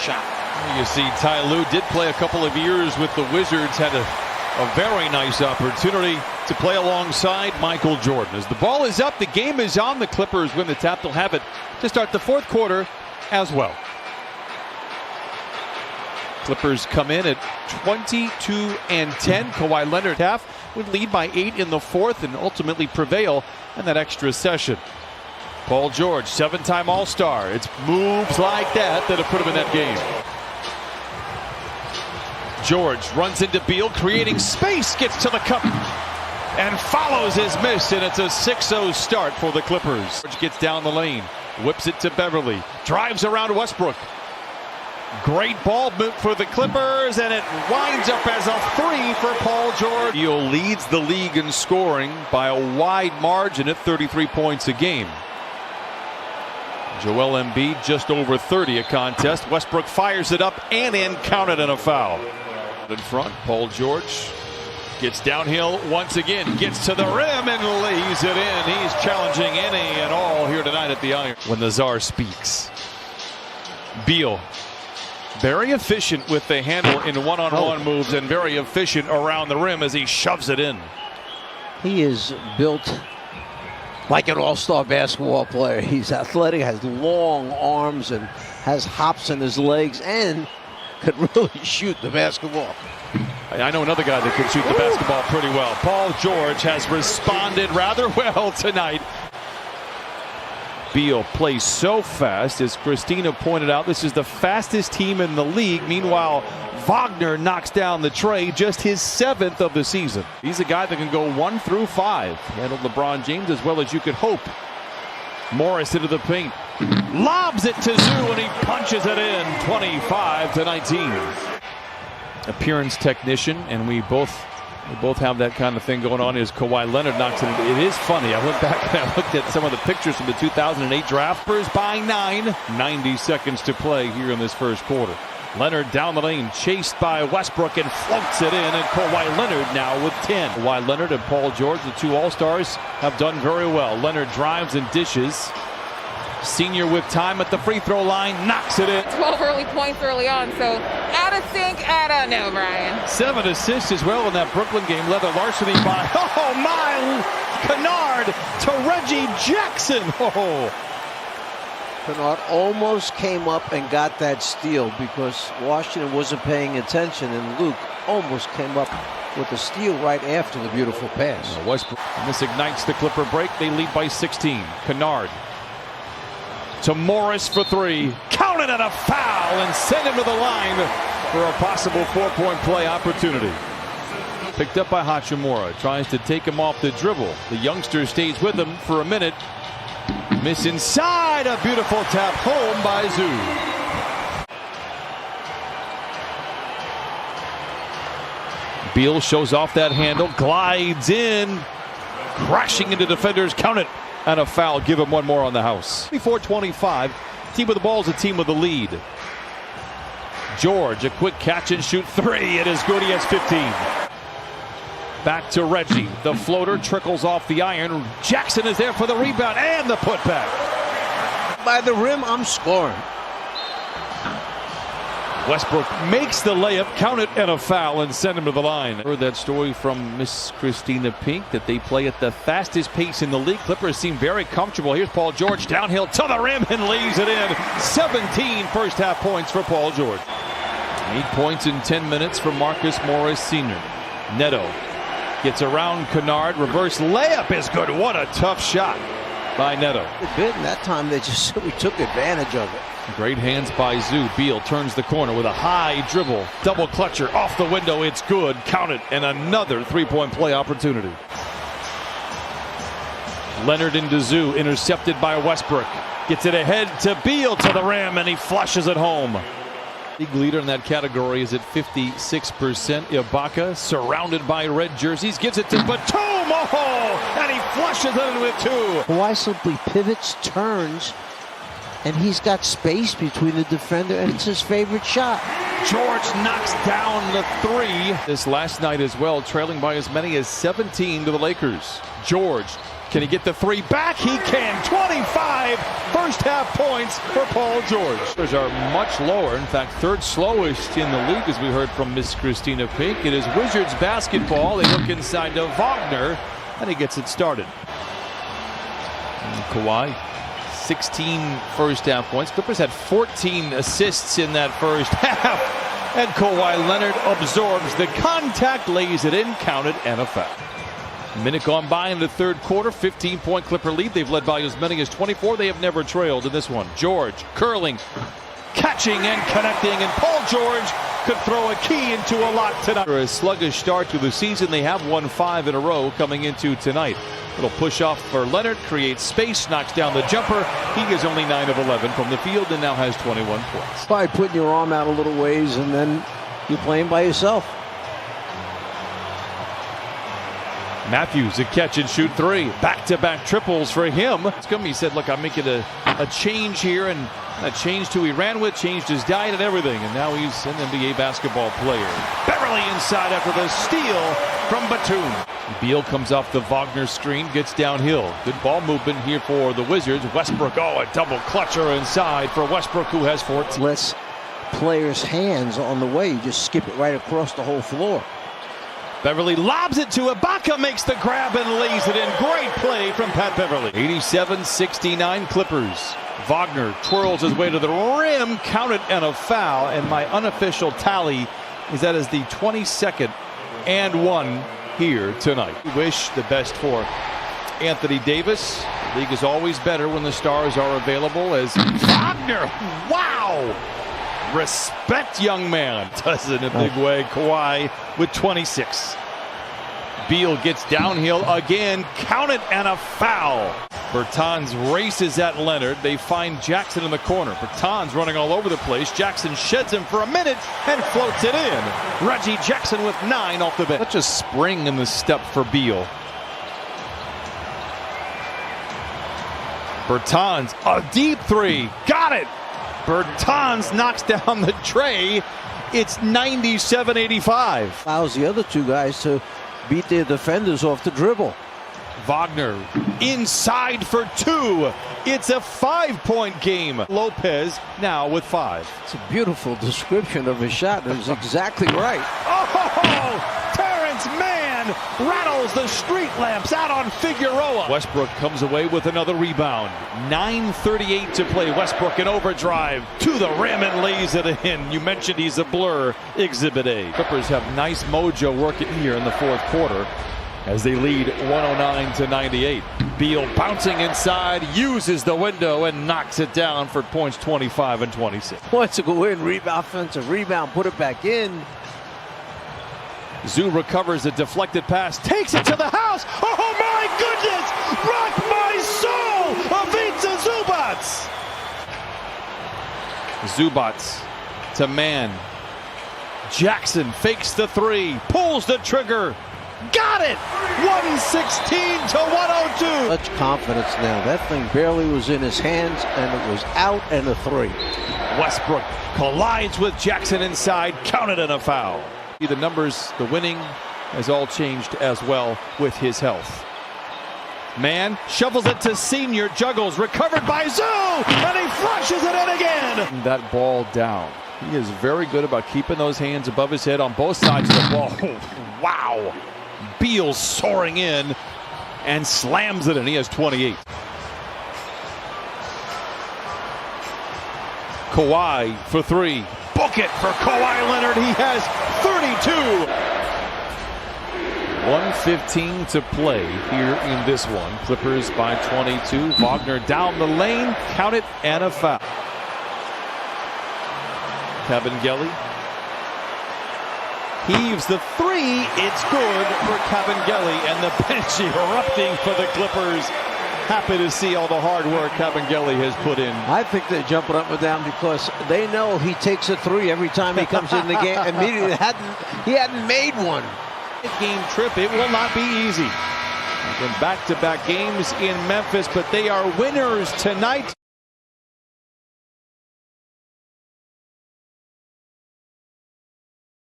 shot. You see, Ty Lue did play a couple of years with the Wizards, had a very nice opportunity to play alongside Michael Jordan. As the ball is up, the game is on. The Clippers win the tap. They'll have it to start the fourth quarter as well. Clippers come in at 22-10. Kawhi Leonard half would lead by 8 in the fourth and ultimately prevail in that extra session. Paul George, 7-time All-Star. It's moves like that that have put him in that game. George runs into Beal, creating space, gets to the cup and follows his miss, and it's a 6-0 start for the Clippers. George gets down the lane, whips it to Beverly, drives around Westbrook. Great ball move for the Clippers, and it winds up as a 3 for Paul George. Beal leads the league in scoring by a wide margin at 33 points a game. Joel Embiid just over 30 a contest. Westbrook fires it up and in, counted and a foul. In front, Paul George gets downhill once again, gets to the rim and lays it in. He's challenging any and all here tonight at the Iron. When the Czar speaks. Beal, very efficient with the handle in one-on-one moves and very efficient around the rim as he shoves it in. He is built like an all-star basketball player. He's athletic, has long arms, and has hops in his legs, and could really shoot the basketball. I know another guy that can shoot the basketball pretty well. Paul George has responded rather well tonight. Beal plays so fast, as Christina pointed out. This is the fastest team in the league. Meanwhile, Wagner knocks down the tray, just his 7th of the season. He's a guy that can go 1 through 5. Handled LeBron James as well as you could hope. Morris into the paint, lobs it to Zoo, and he punches it in. 25-19. Appearance technician, and we both have that kind of thing going on. Is Kawhi Leonard knocks it in. It is funny. I went back and I looked at some of the pictures from the 2008 draft. Spurs by 9. 90 seconds to play here in this first quarter. Leonard down the lane, chased by Westbrook, and floats it in, and Kawhi Leonard now with 10. Kawhi Leonard and Paul George, the two All-Stars, have done very well. Leonard drives and dishes. Senior with time at the free throw line, knocks it in. 12 early points early on, so out of sync, no, Brian. 7 assists as well in that Brooklyn game. Leather larceny by, oh my, Kennard to Reggie Jackson. Oh. Kennard almost came up and got that steal because Washington wasn't paying attention, and Luke almost came up with a steal right after the beautiful pass. Westbrook, and this ignites the Clipper break. They lead by 16. Kennard to Morris for 3. Counted and a foul, and send him to the line for a possible 4-point play opportunity. Picked up by Hachimura. Tries to take him off the dribble. The youngster stays with him for a minute. Miss inside, a beautiful tap home by Zoo. Beal shows off that handle, glides in, crashing into defenders, count it, and a foul. Give him one more on the house. 24-25, team with the ball is a team with the lead. George, a quick catch and shoot 3, it is good, he has 15. Back to Reggie. The floater trickles off the iron. Jackson is there for the rebound and the putback. By the rim, I'm scoring. Westbrook makes the layup, count it, and a foul, and send him to the line. Heard that story from Miss Christina Pink that they play at the fastest pace in the league. Clippers seem very comfortable. Here's Paul George downhill to the rim and lays it in. 17 first half points for Paul George. 8 points in 10 minutes for Marcus Morris Sr. Neto gets around Kennard. Reverse layup is good. What a tough shot by Neto. That time they just simply took advantage of it. Great hands by Zoo. Beal turns the corner with a high dribble. Double clutcher off the window. It's good. Count it. And another 3-point play opportunity. Leonard into Zoo. Intercepted by Westbrook. Gets it ahead to Beal to the rim, and he flushes it home. League leader in that category is at 56%. Ibaka, surrounded by red jerseys, gives it to Batum. Oh, and he flushes it in with 2. Kawhi simply pivots, turns, and he's got space between the defender, and it's his favorite shot. George knocks down the three. This last night as well, trailing by as many as 17 to the Lakers. George, can he get the three back? He can. 25 first half points for Paul George. Those are much lower. In fact, third slowest in the league, as we heard from Miss Christina Pink. It is Wizards basketball. They look inside to Wagner, and he gets it started. And Kawhi, 16 first half points. Clippers had 14 assists in that first half. And Kawhi Leonard absorbs the contact, lays it in, counted, and a foul. Minute gone by in the third quarter, 15-point Clipper lead. They've led by as many as 24. They have never trailed in this one. George curling, catching and connecting, and Paul George could throw a key into a lot tonight. For a sluggish start to the season, they have won 5 in a row coming into tonight. Little push off for Leonard, creates space, knocks down the jumper. He is only 9 of 11 from the field and now has 21 points. By putting your arm out a little ways and then you're playing by yourself. Matthews, a catch and shoot three. Back-to-back triples for him. He said, look, I'm making a change here, and a change to he ran with, changed his diet and everything, and now he's an NBA basketball player. Beverly inside after the steal from Batum. Beal comes off the Wagner screen, gets downhill. Good ball movement here for the Wizards. Westbrook, a double clutcher inside for Westbrook, who has 14. Less players' hands on the way. You just skip it right across the whole floor. Beverly lobs it to Ibaka, makes the grab and lays it in. Great play from Pat Beverly. 87-69 Clippers. Wagner twirls his way to the rim, counted, and a foul. And my unofficial tally is that is the 22nd and 1 here tonight. We wish the best for Anthony Davis. The league is always better when the stars are available. As Wagner, wow! Respect, young man. Does it in a big way. Kawhi with 26. Beal gets downhill again. Count it, and a foul. Bertans races at Leonard. They find Jackson in the corner. Bertans running all over the place. Jackson sheds him for a minute and floats it in. Reggie Jackson with 9 off the bench. Such a spring in the step for Beal. Bertans, a deep three. Got it. Bertans knocks down the tray. It's 97-85. Allows the other two guys to beat their defenders off the dribble. Wagner inside for 2. It's a 5-point game. Lopez now with 5. It's a beautiful description of his shot. It was exactly right. Oh, Terrence Mann rattles the street lamps out on Figueroa. Westbrook comes away with another rebound. 9:38 to play. Westbrook in overdrive to the rim and lays it in. You mentioned he's a blur. Exhibit A. Clippers have nice mojo working here in the fourth quarter as they lead 109-98. Beal bouncing inside, uses the window and knocks it down for points 25 and 26. Wants to go in, rebound, offensive rebound, put it back in. Zoo recovers a deflected pass, takes it to the house. Oh my goodness! Rock my soul! Ivica Zubac! Zubac to Mann. Jackson fakes the three, pulls the trigger. Got it! 116 to 102. Such confidence now. That thing barely was in his hands, and it was out and a 3. Westbrook collides with Jackson inside, counted and a foul. The numbers, the winning has all changed as well with his health. Mann shovels it to Senior, juggles, recovered by Zoo, and he flushes it in again. That ball down. He is very good about keeping those hands above his head on both sides of the ball. Wow. Beal soaring in and slams it in. He has 28. Kawhi for 3. Book it for Kawhi Leonard. He has 32. 1:15 to play here in this one. Clippers by 22. Wagner down the lane. Count it, and a foul. Kabengele heaves the 3. It's good for Kabengele, and the bench erupting for the Clippers. Happy to see all the hard work Kabengele has put in. I think they're jumping up and down because they know he takes a 3 every time he comes in the game. Immediately, he hadn't made one. Game trip, it will not be easy. Been back-to-back games in Memphis, but they are winners tonight.